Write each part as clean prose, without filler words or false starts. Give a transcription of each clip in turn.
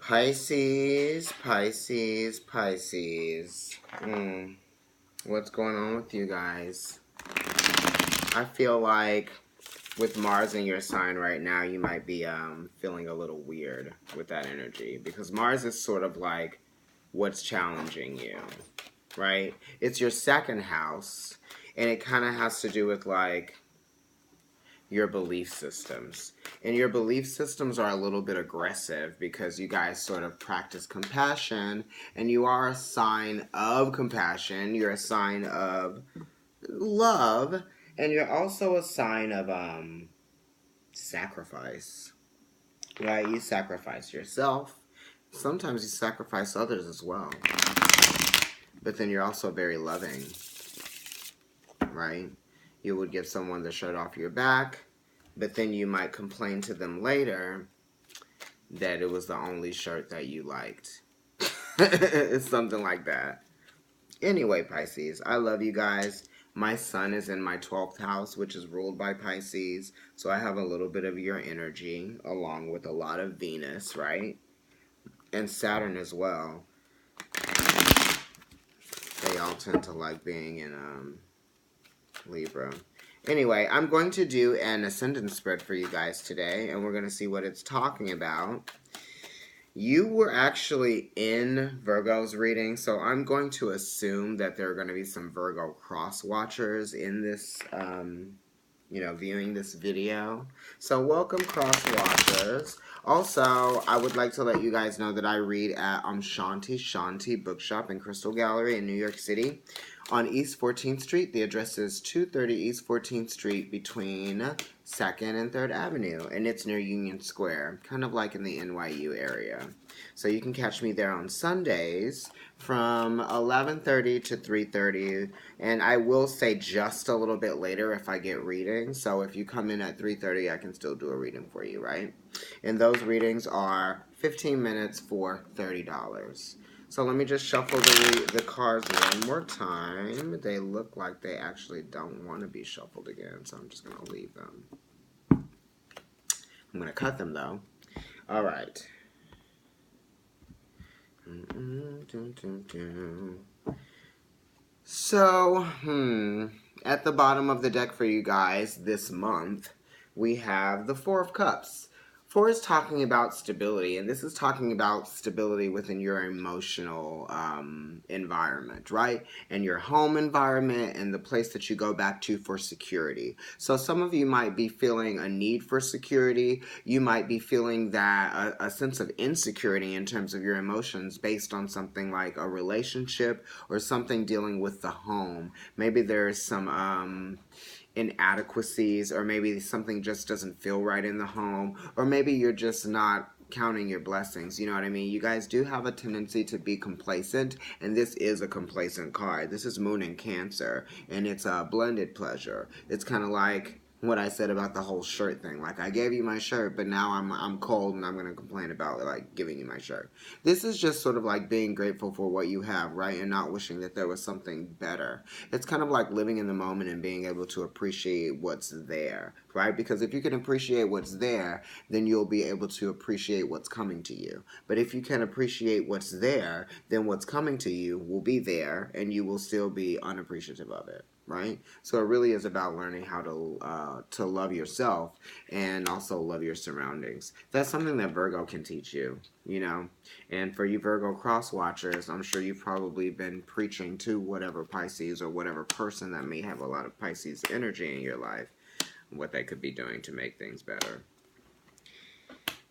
Pisces, Pisces, Pisces. What's going on with you guys? I feel like with Mars in your sign right now, you might be feeling a little weird with that energy. Because Mars is sort of like what's challenging you, right? It's your second house. And it kind of has to do with like your belief systems. And your belief systems are a little bit aggressive because you guys sort of practice compassion, and you are a sign of compassion. You're a sign of love, and you're also a sign of sacrifice. Right? You sacrifice yourself. Sometimes you sacrifice others as well. But then you're also very loving. Right? You would give someone the shirt off your back, but then you might complain to them later that it was the only shirt that you liked. It's something like that. Anyway, Pisces, I love you guys. My sun is in my 12th house, which is ruled by Pisces. So I have a little bit of your energy, along with a lot of Venus, right? And Saturn as well. They all tend to like being in Libra. Anyway, I'm going to do an ascendant spread for you guys today, and we're going to see what it's talking about. You were actually in Virgo's reading, so I'm going to assume that there are going to be some Virgo cross watchers in this, viewing this video. So welcome cross watchers. Also, I would like to let you guys know that I read at Shanti Bookshop and Crystal Gallery in New York City on East 14th Street. The address is 230 East 14th Street between 2nd and 3rd Avenue, and it's near Union Square, kind of like in the NYU area. So you can catch me there on Sundays from 11:30 to 3:30, and I will say just a little bit later if I get readings. So if you come in at 3:30, I can still do a reading for you, right? And those readings are 15 minutes for $30. So let me just shuffle the cards one more time. They look like they actually don't want to be shuffled again, so I'm just going to leave them. I'm going to cut them, though. All right. So, at the bottom of the deck for you guys this month, we have the Four of Cups. Four is talking about stability, and this is talking about stability within your emotional environment, right? And your home environment and the place that you go back to for security. So some of you might be feeling a need for security. You might be feeling that a sense of insecurity in terms of your emotions based on something like a relationship or something dealing with the home. Maybe there's some inadequacies, or maybe something just doesn't feel right in the home, or maybe you're just not counting your blessings. You know what I mean? You guys do have a tendency to be complacent, and this is a complacent card. This is Moon in Cancer, and it's a blended pleasure. It's kind of like what I said about the whole shirt thing. Like, I gave you my shirt, but now I'm cold and I'm going to complain about like giving you my shirt. This is just sort of like being grateful for what you have, right? And not wishing that there was something better. It's kind of like living in the moment and being able to appreciate what's there, right? Because if you can appreciate what's there, then you'll be able to appreciate what's coming to you. But if you can appreciate what's there, then what's coming to you will be there and you will still be unappreciative of it. Right? So it really is about learning how to love yourself and also love your surroundings. That's something that Virgo can teach you, you know. And for you Virgo cross watchers, I'm sure you've probably been preaching to whatever Pisces or whatever person that may have a lot of Pisces energy in your life, what they could be doing to make things better.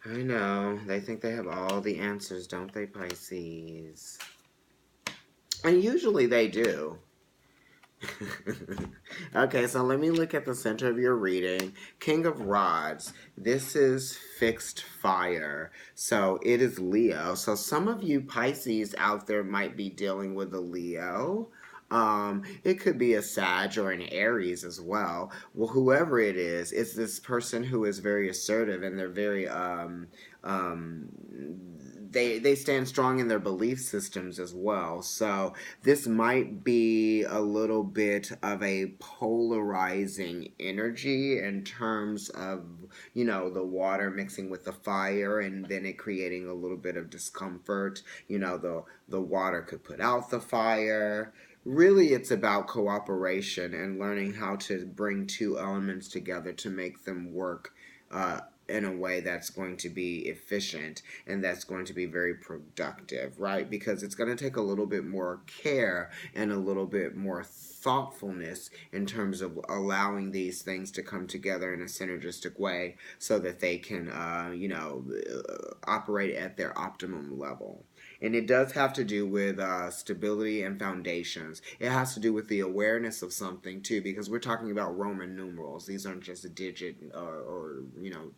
I know, they think they have all the answers, don't they, Pisces? And usually they do. Okay, so let me look at the center of your reading. King of Rods. This is fixed fire. So it is Leo. So some of you Pisces out there might be dealing with a Leo. It could be a Sag or an Aries as well. Well, whoever it is, it's this person who is very assertive, and they're very they stand strong in their belief systems as well. So this might be a little bit of a polarizing energy in terms of, you know, the water mixing with the fire and then it creating a little bit of discomfort. You know, the water could put out the fire. Really, it's about cooperation and learning how to bring two elements together to make them work in a way that's going to be efficient and that's going to be very productive, right? Because it's going to take a little bit more care and a little bit more thoughtfulness in terms of allowing these things to come together in a synergistic way so that they can, operate at their optimum level. And it does have to do with stability and foundations. It has to do with the awareness of something too, because we're talking about Roman numerals. These aren't just a digit or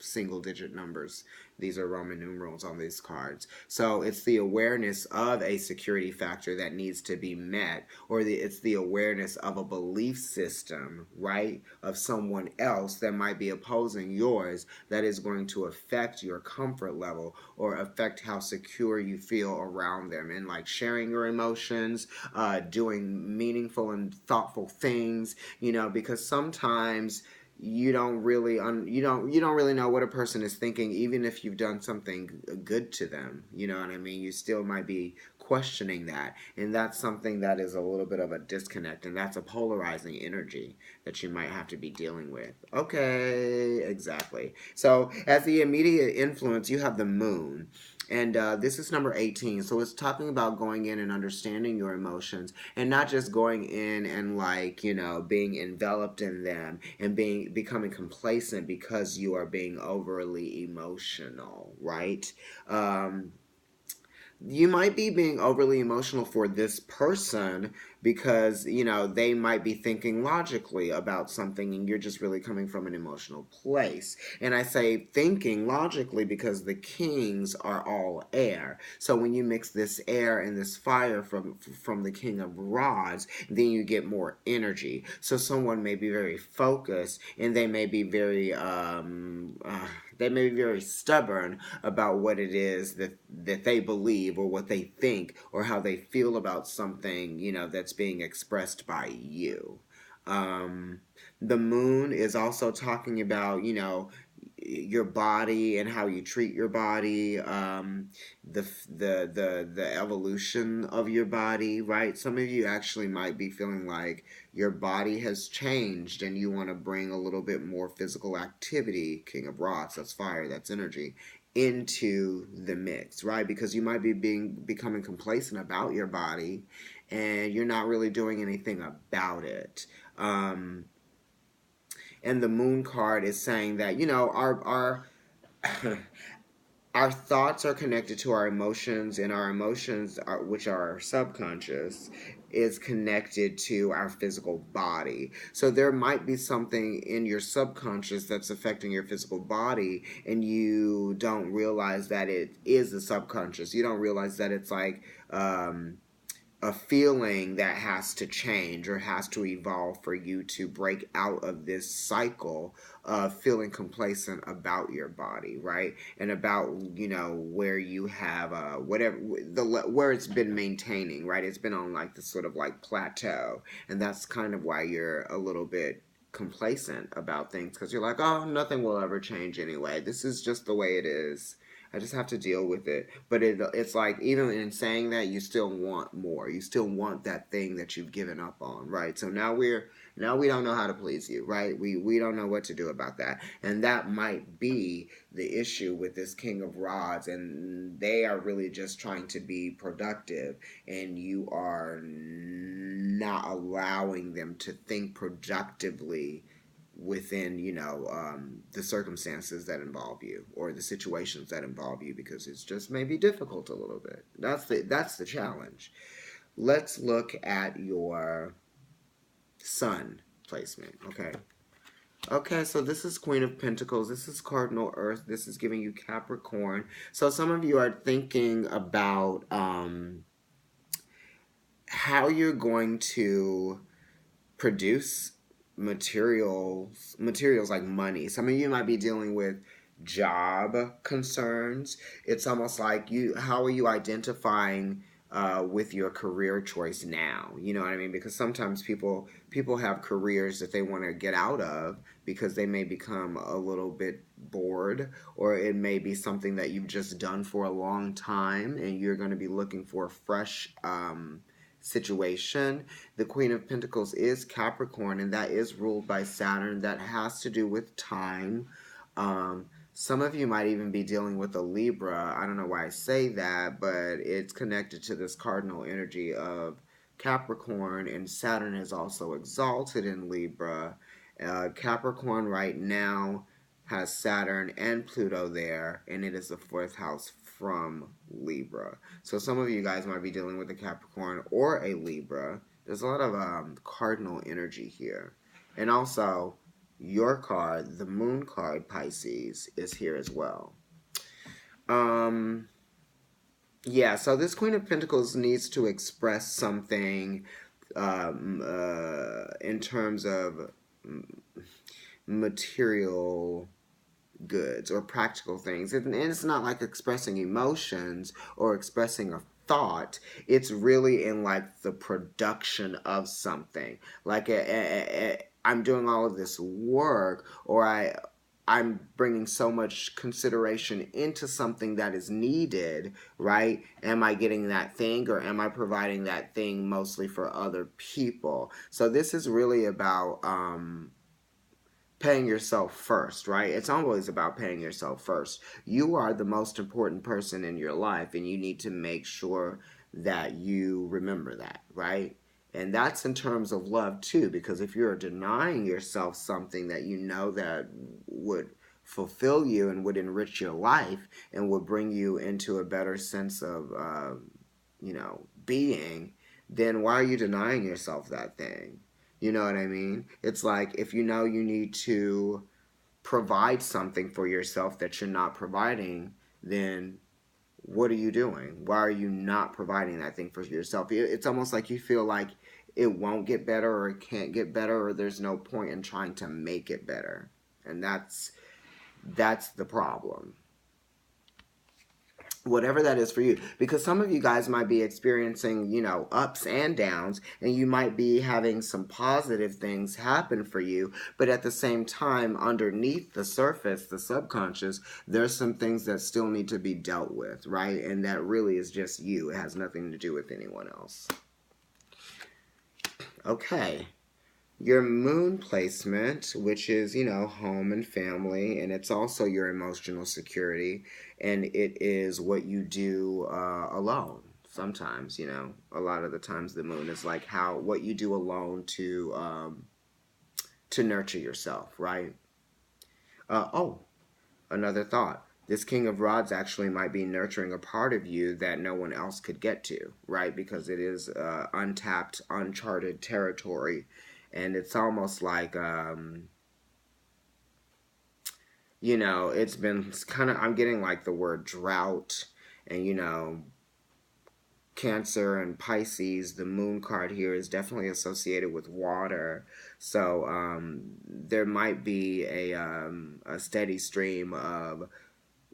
single digit numbers. These are Roman numerals on these cards. So it's the awareness of a security factor that needs to be met, or it's the awareness of a belief system, right, of someone else that might be opposing yours that is going to affect your comfort level or affect how secure you feel around them. And like sharing your emotions, doing meaningful and thoughtful things, because sometimes you don't really you don't really know what a person is thinking, even if you've done something good to them. You know what I mean? You still might be questioning that, and that's something that is a little bit of a disconnect, and that's a polarizing energy that you might have to be dealing with. Okay, exactly. So as the immediate influence, you have the moon. And this is number 18. So it's talking about going in and understanding your emotions and not just going in and being enveloped in them and becoming complacent because you are being overly emotional, right? You might be being overly emotional for this person because they might be thinking logically about something and you're just really coming from an emotional place. And I say thinking logically because the kings are all air. So when you mix this air and this fire from the king of rods, then you get more energy. So someone may be very focused and they may be very stubborn about what it is that they believe or what they think or how they feel about something, that's being expressed by you. The moon is also talking about, your body and how you treat your body, the evolution of your body, right? Some of you actually might be feeling like your body has changed and you want to bring a little bit more physical activity, king of rods, that's fire, that's energy, into the mix, right? Because you might be becoming complacent about your body and you're not really doing anything about it. And the moon card is saying that our our thoughts are connected to our emotions, and our emotions, which are our subconscious, is connected to our physical body. So there might be something in your subconscious that's affecting your physical body, and you don't realize that it is the subconscious. You don't realize that it's like a feeling that has to change or has to evolve for you to break out of this cycle of feeling complacent about your body, right? And about where you have where it's been maintaining, right? It's been on like this sort of like plateau, and that's kind of why you're a little bit complacent about things, because you're like, oh, nothing will ever change anyway. This is just the way it is. I just have to deal with it. But it's like, even in saying that, you still want more. You still want that thing that you've given up on, right? So now we don't know how to please you, right? We don't know what to do about that. And that might be the issue with this king of rods, and they are really just trying to be productive, and you are not allowing them to think productively within the circumstances that involve you or the situations that involve you, because it's just maybe difficult a little bit. That's the challenge. Let's look at your sun placement. Okay, so this is Queen of Pentacles. This is Cardinal Earth. This is giving you Capricorn. So some of you are thinking about how you're going to produce materials like money. Some of you might be dealing with job concerns. It's almost like how are you identifying with your career choice now? You know what I mean? Because sometimes people have careers that they want to get out of because they may become a little bit bored, or it may be something that you've just done for a long time and you're going to be looking for a fresh situation. The Queen of Pentacles is Capricorn, and that is ruled by Saturn. That has to do with time. Some of you might even be dealing with a Libra. I don't know why I say that, but it's connected to this cardinal energy of Capricorn, and Saturn is also exalted in Libra. Capricorn right now has Saturn and Pluto there, and it is the fourth house from Libra. So some of you guys might be dealing with a Capricorn or a Libra. There's a lot of cardinal energy here. And also, your card, the moon card, Pisces, is here as well. Yeah, so this Queen of Pentacles needs to express something in terms of material goods or practical things. And it's not like expressing emotions or expressing a thought. It's really in like the production of something. Like I'm doing all of this work, or I'm bringing so much consideration into something that is needed, right? Am I getting that thing, or am I providing that thing mostly for other people? So this is really about paying yourself first, right? It's always about paying yourself first. You are the most important person in your life, and you need to make sure that you remember that, right? And that's in terms of love too, because if you're denying yourself something that you know that would fulfill you and would enrich your life and would bring you into a better sense of, being, then why are you denying yourself that thing? You know what I mean? It's like if you know you need to provide something for yourself that you're not providing, then what are you doing? Why are you not providing that thing for yourself? It's almost like you feel like it won't get better, or it can't get better, or there's no point in trying to make it better. And that's the problem, whatever that is for you, because some of you guys might be experiencing ups and downs, and you might be having some positive things happen for you, but at the same time, underneath the surface, the subconscious, there's some things that still need to be dealt with, right? And that really is just you. It has nothing to do with anyone else. Okay, your moon placement, which is, home and family, and it's also your emotional security, and it is what you do alone. Sometimes, a lot of the times the moon is like what you do alone to nurture yourself, right? Oh, another thought. This King of Rods actually might be nurturing a part of you that no one else could get to, right? Because it is untapped, uncharted territory. And it's almost like, it's been kind of, I'm getting like the word drought and, Cancer and Pisces. The moon card here is definitely associated with water. So there might be a steady stream of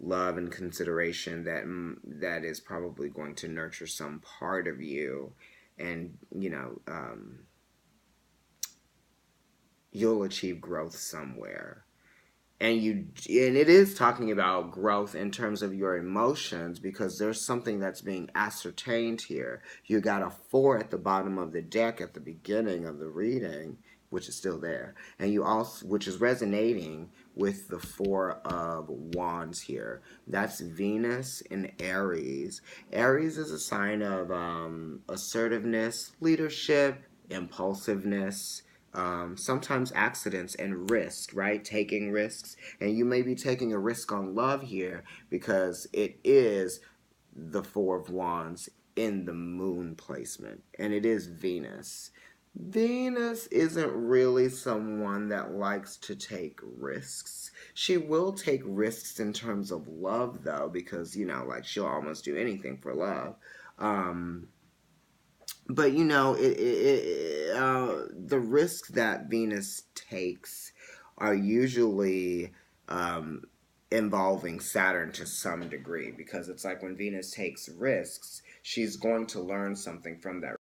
love and consideration that is probably going to nurture some part of you, and you'll achieve growth somewhere. And it is talking about growth in terms of your emotions, because there's something that's being ascertained here. You got a 4 at the bottom of the deck at the beginning of the reading, which is still there, and you also, which is resonating with the 4 of Wands here. That's Venus in Aries. Aries is a sign of assertiveness, leadership, impulsiveness, sometimes accidents and risk, right? Taking risks. And you may be taking a risk on love here because it is the 4 of Wands in the moon placement, and it is Venus. Venus isn't really someone that likes to take risks. She will take risks in terms of love, though, because, like she'll almost do anything for love. But the risks that Venus takes are usually involving Saturn to some degree, because it's like when Venus takes risks, she's going to learn something from that